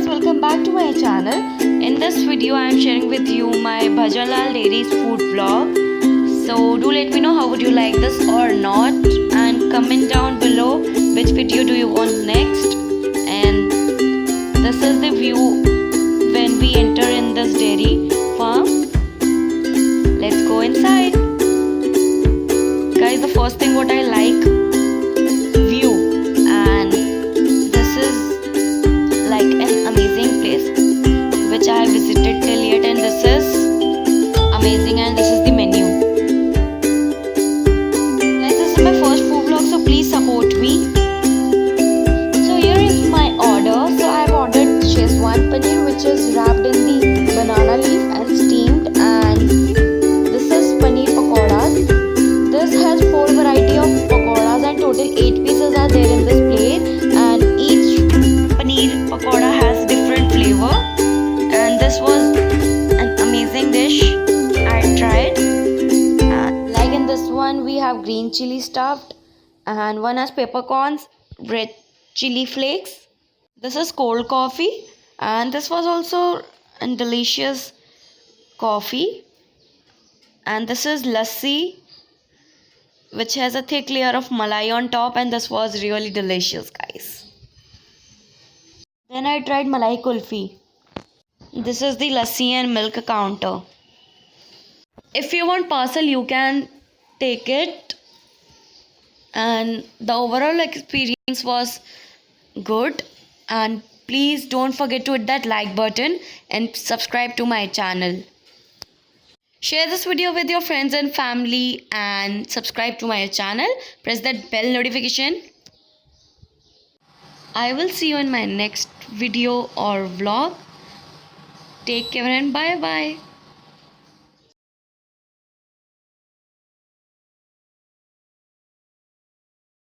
welcome back to my channel. In this video I am sharing with you my bhajanlal dairy's food vlog. So do let me know how would you like this or not, and comment down below which video do you want next. And this is the view when we enter in this dairy farm. Let's go inside. Guys, the first thing what I like, view, and this is like an amazing place which I have visited till yet, and this is amazing, and this is the menu. Guys, this is my first food vlog, so please support me. So here is my order. So I have ordered Shezwan paneer, which is wrapped in the banana leaf and steamed, and this is paneer pakodas. This has 4 variety of pakodas and total 8 pieces are there in this plate, and each paneer pakoda has different flavor, and this was an amazing dish I tried. Like in this one we have green chili stuffed, and one has peppercorns, red chili flakes. This is cold coffee, and this was also a delicious coffee. And this is lassi, which has a thick layer of malai on top, and this was really delicious, guys. Then I tried malai kulfi. This is the lassi and milk counter. If you want parcel, you can take it, and the overall experience was good. And please don't forget to hit that like button and subscribe to my channel. Share this video with your friends and family, and subscribe to my channel. Press that bell notification. I will see you in my next video or vlog. Take care and bye bye.